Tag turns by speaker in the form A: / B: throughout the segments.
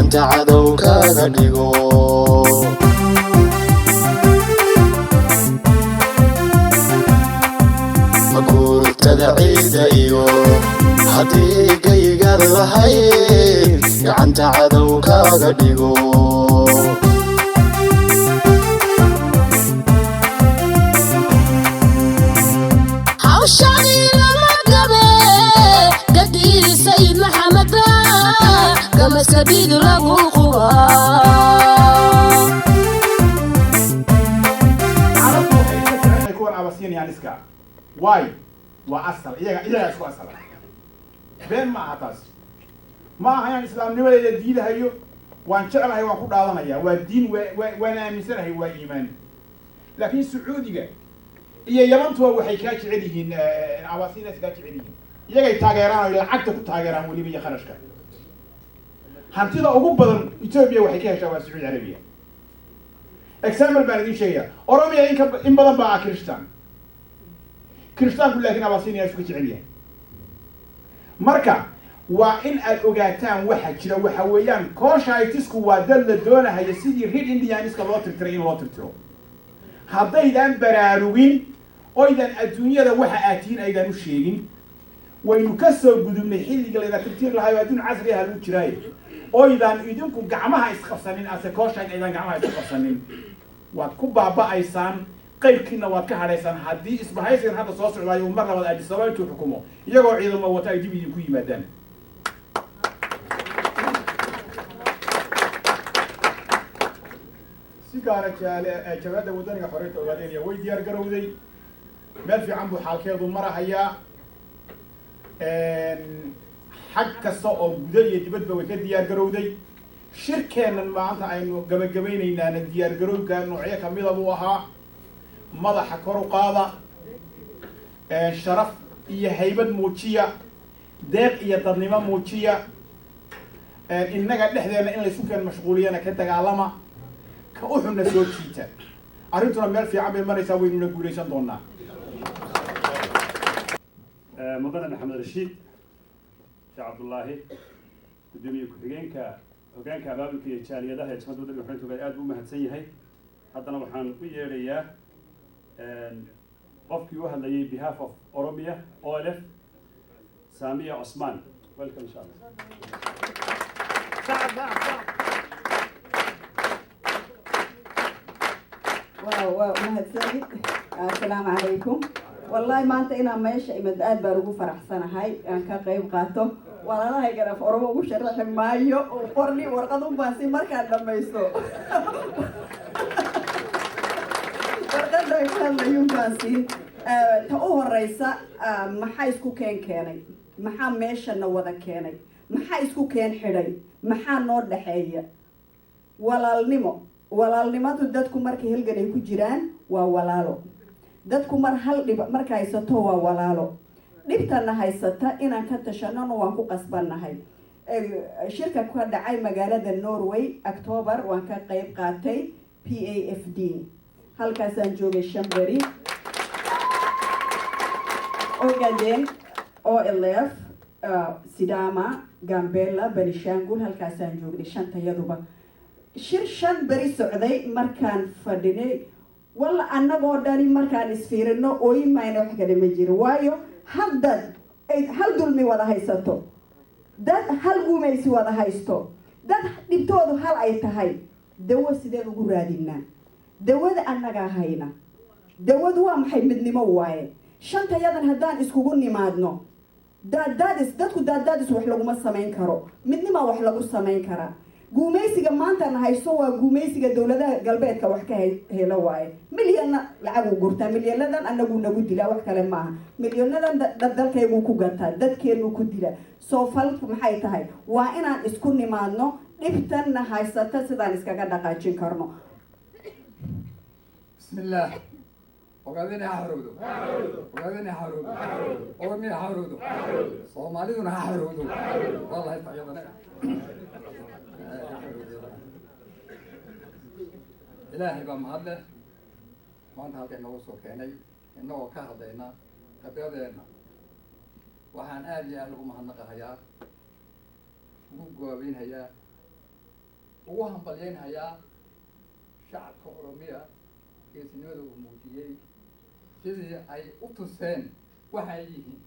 A: gacanta cadowkaaga dhigo makuurtada ciida iyo haddii gaygaad lahayd gacanta cadowkaaga dhigo سبيل له قوة
B: عرفوا يكون عباسيين يعني سكا واي وأصل إيه اسمه أصل بين ما عطاس ما يعني إسلام نبى الدين هيو وان شاء الله يوقف على يا والدين وانا مسره هو إيمان لكن السعودية هي يمن تو وحكاية عليهن عباسيين سكاش عليهن يجي تاجران ولا عكتك تاجران واللي بيجي خرجك hantida ugu badan Ethiopia waxay ka heshaa waa Saudi Arabia example baan idin sheegaya Oromia in badan baa Kirishtaanku laakiin Abyssinia isku jecel yahay marka waa in aad ogaataan waxa jira waxa weeyaan Koshaitisku waa dad la doonayo sidii Red Indianiska loo tirtiray in loo tirtiro haddaydan baraarugin oydan adduunyada waxa aatiin aydan u sheegin waynu ka soo gudubnay xilliga la tirtir lahayd adduun casri ah lagu jiray oydan idinku gacmaha isqabsanin ase kooshay aydan gacmaha isqabsanin waad ku baaba'aysaan qaybkiina waad ka hadhaysaan haddii isbahaysigan hadda soo socdaayo mar labaad Addis Ababa intuu xukumo iyagoo ciidamo wata ay dib idinku yimaadaan sigaara jabhadda wadaniga xoreynta ogaadeenaya way diyaar garowday meel fiican buu xaalkeedu marahayaa xag kasta oo gudaha iyo dibadba way ka diyaar garowday shirkeennan maanta aynu gabagabaynaynaa diyaar garowga noocyo kamid ah buu ahaa madaxa kor u qaada sharaf iyo haybad muujiya deeq iyo dadnimo muujiya innaga dhexdeena in la isku keen mashquuliyana ka dagaalama ka u xunna soo jiita arrintuna meel fiican bay maraysaa waynuna guulaysan doonaa
C: مدن محمد رشيد شيخ عبد الله قدومي كحجينك وكان كبابك يجالي ده يسمى دولة بحرين تقول أدو مهتسيه هاي حتى أنا بحن ويريا قفك يوهل لي behalf of Oromia OLF سامية عثمان welcome إن شاء الله
D: واو مهتسيه السلام عليكم والله ما أنت إنا ماشي إمداد بارجو فرح سنة هاي أنا كقريب قاتو ولا أنا هيك أنا في أوروبا وشرح مايو وقرني ورقدهم باسي مركز لما يسوق ورقد رئيسان ليوم باسي تأوه الرئيسة محايسكو كاني محا ماشي النوضة كاني محايسكو كان حري محا نور لحية ولا النمو تدتكم مركي هلقني كجيران وولالو dadku marka haysato waa walaalo dhibtana haysata inaan ka tashanano waan ku qasbanahay shirka ku dhacay magaalada Norway October waan ka qayb qaatay PAFD halkaas aan joogay Shambari Ogaden OLF Sidama Gambela Benishangul halkaas aan joogay shantayaduba shan bari socday markaan fadhinay والله أنا قدرني مركان إسفيرنا أوي ما ينوح كده مجري وايو هل دول وده هيستو ده هل قوم يسوي وده هيستو ده نبتوه هل أيتهاي دوا سيدا لغرادينا دوا ده أنا جاهينا دوا دوا محمد نمواي شنطة يدن هدان إسكوجوني مادنو دادس وحلو ما سمين كرو مني ما وحلو سمين كرا guumaysiga maanta aan hayso waa guumaysiga dawladda galbeedka wax ka helo waay milyan lacag u gurta milyanadan anagu nagu dila wax kale ma aha milyanadan dalkaygu ku gataa dadkeenu ku dila soo falku maxay tahay waa inaan isku nimaadno dhibtan haysata sidaan iskaga dhaqaajin karno
E: bismillah وقاعدين يحرودوا أورمي يحرودوا صوماليون يحرودوا والله يطيبنا إلهي بمهدله ما أنت هذا النوصل كأني إنه كهذينا كبيرنا وحن آدي لهم هنقة هيا مو قابين هيا ugu hambalyeynhayaa shacabka oromiya geesinimada uu muujiyey sidii ay u tuseen waxa ay yihiin.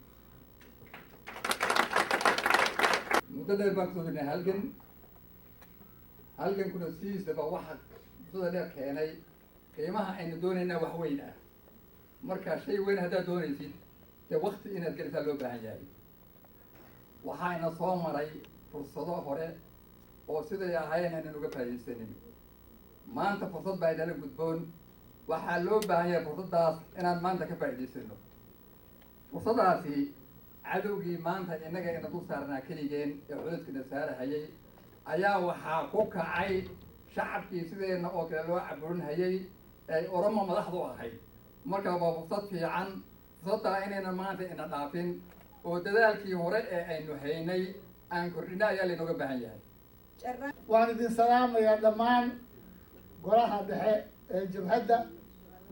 E: muddo dheer baan kusoo jirnay halgankuna sidiisaba waxa muddada dheer keenay qiimaha aynu doonaynaa wax weyn ah. marka shay weyn haddaad doonaysid dee wakti inaad gelisaa loo baahan yahay. waxaayna soo maray fursado hore oo siday ahaayeen aynan uga faa'iidaysanin. maanta fursad baa inala gudboon, waxaa loo baahan yahay fursaddaas inaan maanta ka faa'iidaysano. fursaddaasi cadowgii maanta innaga ina dul saarnaa keligeen ee cududkina saarahayay ayaa waxaa ku kacay shacabkii sideenna oo kale loo caburinhayay ay oromo madaxdu ahayd. marka waa fursad fiican, fursaddaa inayna maanta ina dhaafin oo dadaalkii hore ee aynu haynay aan kordhina ayaa laynooga baahan yahay.
F: waan idin salaamayaa dhammaan golaha dhexe ee jabhadda,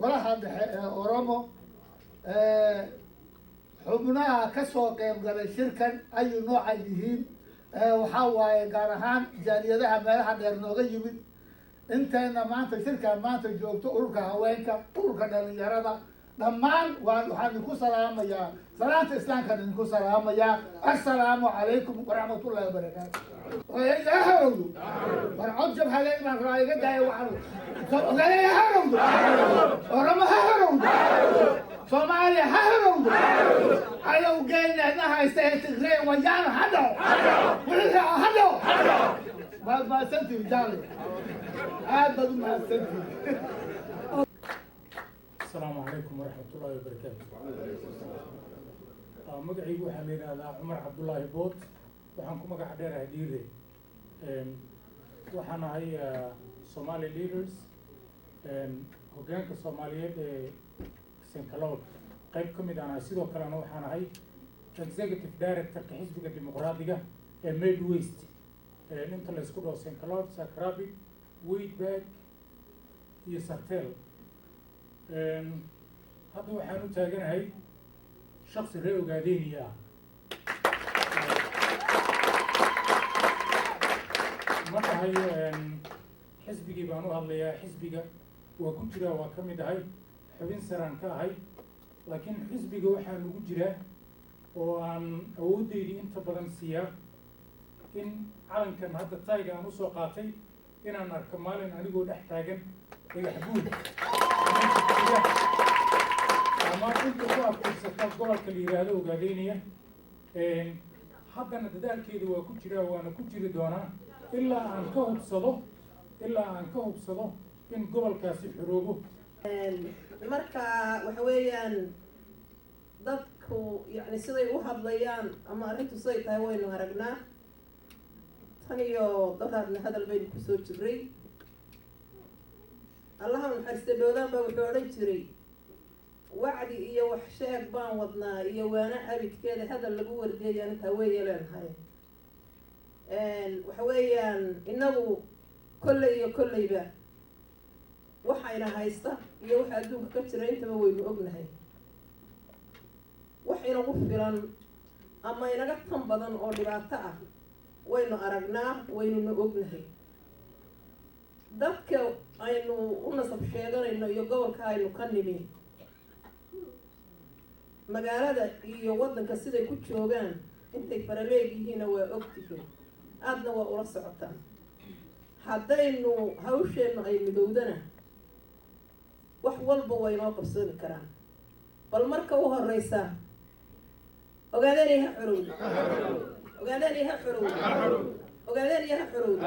F: golaha dhexe ee oromo, xubnaha ka soo qeyb galay shirkan ayuu nooca yihiin. waxaa waaye gaar ahaan jaaliyadaha meelaha dheer nooga yimid. intayna maanta shirkan maanta joogto ururka haweenka, ururka dhalinyarada, dhammaan waxaan idinku salaamayaa salaanta islaamkaan idinku salaamayaa. assalaamu calaykum waraxmatullahi wabarakaatu. ha harowdo war cod jabhadeed baan rabaa iga daaya waxaan ha harowdo, oromo ha harowdo, soomaaliya ha harowdo, cadowgeena na haysta ee tigree wayaana ha dhaco, wixii raaco ha dhaco. waad mahadsantihin jaale, aad baad u mahadsantihin.
G: السلام عليكم ورحمة الله وبركاته. مقعي وحنا لنا عمر عبد الله بوت وحنكم مقع دير هديري وحنا هي Somali leaders هجانك الصوماليين سنكالور قيب كميد أنا سيدو كلامه وحنا هي executive director كحزب الديمقراطية ميد ويست أنت اللي سكوده سنكالور سكرابي ويد باك يسرتل. hadda waxaan u taaganahay shaksi reer ogaadeyniya ah. ma tahay xisbigii baan u hadlayaa, xisbiga waa ku jiraa, waa ka mid ahay, xubin saraan ka ahay, laakiin xisbiga waxaan ugu jiraa oo aan awooddeydii inta badan siiyaa in calankan hadda tayga aan usoo qaatay inaan arko maalin anigoo dhex taagan dhagax buud ama inta ku afkirsata gobolka la yiraahdo ogaadeyniya. haddana dadaalkeeda waa ku jiraa, waana ku jiri doonaa ilaa aan ka hubsado in gobolkaasi xoroobo.
H: marka waxa weeyaan dadku yani siday u hadlayaan ama arrintu siday tahay waynu aragnaa. tan iyo daraadna hadal baynu kusoo jiray. allaha naxariista dhoodaan baa wuxuu odhan jiray wacdi iyo wax sheeg baan wadnaa iyo waana abidkeeda hadal lagu wardeeyaan intaa weeye leenahay. waxa weeyaan inagu kolley iyo kolleyba waxayna haysta iyo waxa adduunka ka jira intaba waynu ognahay. wax inagu filan ama inaga tan badan oo dhibaato ah waynu aragnaa, waynuna ognahay. dadka aynu u nasab sheeganayno iyo gobolka aynu ka nimi magaalada iyo waddanka siday ku joogaan intay faraleeg yihiina waa ogtihiin, aadna waa ula socotaan. haddaynu hawsheennu ay midowdana wax walba waynoo qabsoomi karaan. bal marka u horeysa ogaadeenay ha xorowdo, ogaadeenay ha xorowdo, ogaadeenay ha xorowdo,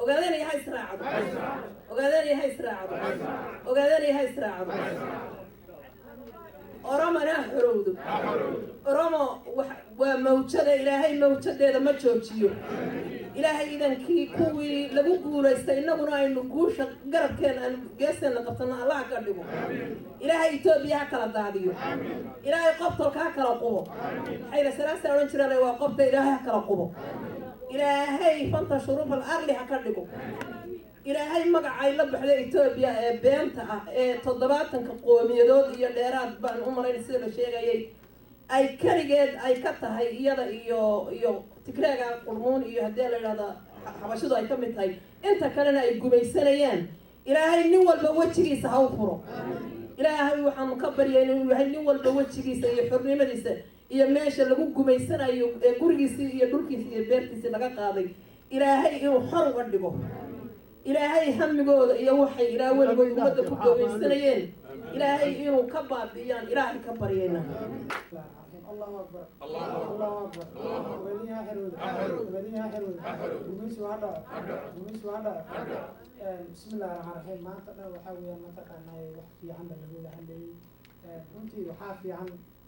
H: ogaadeenay ha israacdo, ogaadeenay ha israacdo, ogaadeenay ha israacdo. oromona ha xorowdo. oromo waa mawjada, ilaahay mawjadeeda ma joojiyo. ilaahay idankii kuwii lagu guulaystay innaguna aynu guusha garabkeena aan geesteena qabtano allah ka dhigo. ilaahay Itoobiya ha kala daadiyo, ilaahay qobtolka ha kala qubo. xayla salaasa odhan jireen waa qobta ilaahay ha kala qubo. ilaahay fanta shuruufal arli ha ka dhigo. ilaahay magacay la baxday Itoobiya ee beenta ah ee 70 qowmiyadood iyo dheeraad baan u malayn sida la sheegayay ay kaligeed ay ka tahay iyada iyo Tigreega qurmoon iyo hadii la yiraahdo xabashidu ay ka mid tahay inta kalena ay gumaysanayaan ilaahay nin walba wejigiisa ha u furo ilaahay waxaanu ka baryaynaa inuu yahay nin walba wejigiisa iyo xornimadiisa iyo meesha lagu gumaysanayo ee gurigiisii iyo dhulkiisii iyo beertiisii laga qaaday ilaahay inuu xor uga dhigo ilaahay hamigooda iyo waxay ilaa weligood ummadda ku gumaysanayeen ilaahay inuu ka baabi'iyaan ilaahay ka baryayna
I: الله أكبر الله أكبر وليها حلول وليها حلول ومش وهذا ومش وهذا بسم الله الرحمن الرحيم ما أنت وحاول ما تقنا وحكي عن الجود عندي كنت وحافي عن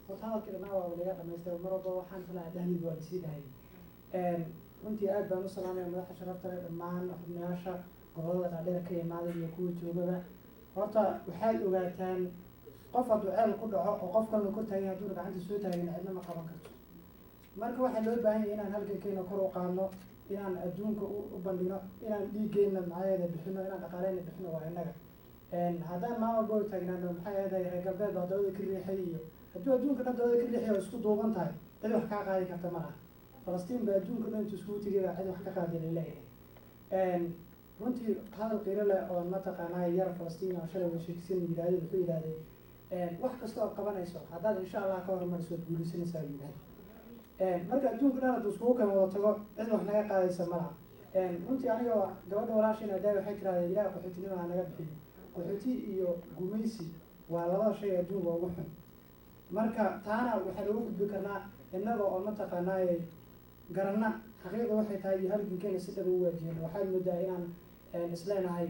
I: وطالب كده ما ولا جات ما يستوي مرض وحن طلع دهني والسيد هاي كنت أبى نصل أنا ما شرفت معنا ناشا قررت علينا كي ما ذي يكون جوبه horta waxaad ogaataan qof hadduu ceel ku dhaco oo qof kalena kor taagay hadduu gacanta soo taagin cidna ma qaban karto marka waxaa loo baahan yahay inaan halgankeena kor u qaadno inaan adduunka u bandhigno inaan dhiiggeena macayeeda bixino inaan dhaqaaleyna bixino waa innaga haddaan maalin walba taagnaano maxay ahaday reer galbeed baa dawada ka riixay iyo hadduu adduunka dhan dawada ka riixay oo isku duuban tahay cid wax kaa qaadi karta ma laha falastiin baa adduunka dhan intu iskugu tegay baa cid wax ka qaadi laleeyahay runtii hadal qiiro leh oo mataqaanaa yar falastiin oo shalay sheekaysan yidhaahday wuxuu yidhaahday wax kasta oo qabanayso haddaad insha allah ka hormariso waad guulaysanaysaa yidhaahday marka adduunka dhan hadduu iskugu kala wada tago cid wax naga qaadaysa ma laha runtii aniga gabadha walaashayna daa waxay tirahdeen ilaah qaxootinima ha naga bixiyo qaxooti iyo gumaysi waa labada shay adduunka ugu xun marka taana waxaa loogu gudbi karnaa innaga oo mataqaanaa garanna xaqiiqda waxay tahay iyo halgankeena si dhab u waajihino waxaad moodaa inaan isleenahay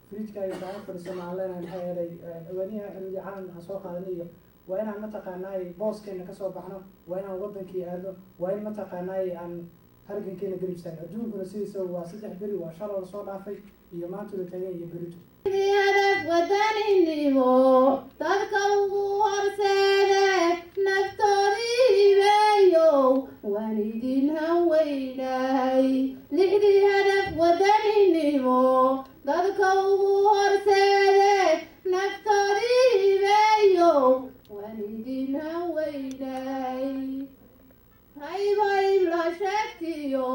I: friidka iyo daawo fadhiisano aan leenahay maxay yeelay awaaniyaha xilmidii calan aan soo qaadanay iyo waa inaan mataqaanaay booskeena kasoo baxno waa inaan wadankii aadno waa in mataqaanaay aan halgankeena garibsano adduunkuna sidiisa waa 3 beri waa shalay lasoo dhaafay iyo maanta la taagan iyo berito
J: hadaf wadaninimo dadka ugu horseede naftoodiibayo waan idin haweynahay lixdii hadaf wadaninimo dadka ugu horseede naftoodiibayo waan idin haweynahay haybayb la sheegtiyo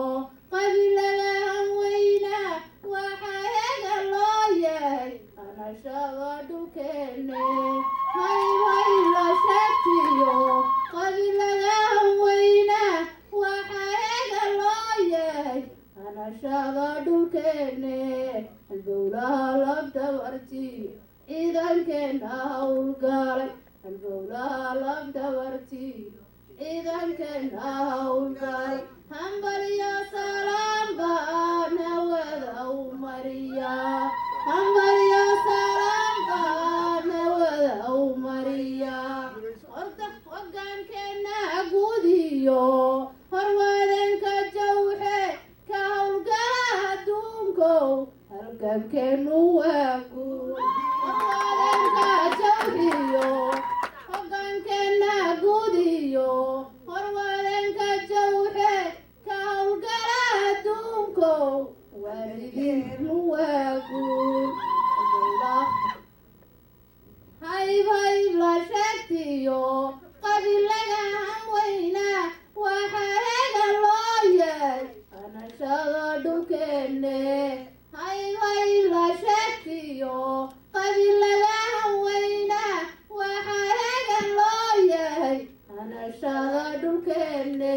J: qabilaga haweyna waxaayaga loo yahay anashaga dhulkeene haybayb la sheegtiyo qabilaga haweyna waxaayaga loo yahay anashaga dhulkeene halbowlaha labdabarti ciidankeena hawlgalay halbowlaha labdabarti ciidankeena hawlgalay hambaliyo salaam baan hawada u mariyaa hambaliyo salaam baan hawada u mariyaa horta hogaankeena guudiyo horwadanka jawxe ka hawlgala adduunkow halgankeenu waa guud horwadanka jawxiyo hogaankeena guudiyo horwadanka jawxe ka hawlgala adduunkow waalidiinu waa guud haybayb la sheegtiyo qabilaga hanweyna waxaayaga loo yahay anashada dhulkeene haybayb la sheegtiyo qabilaga hanweyna waxaayaga loo yahay anashada dhulkeene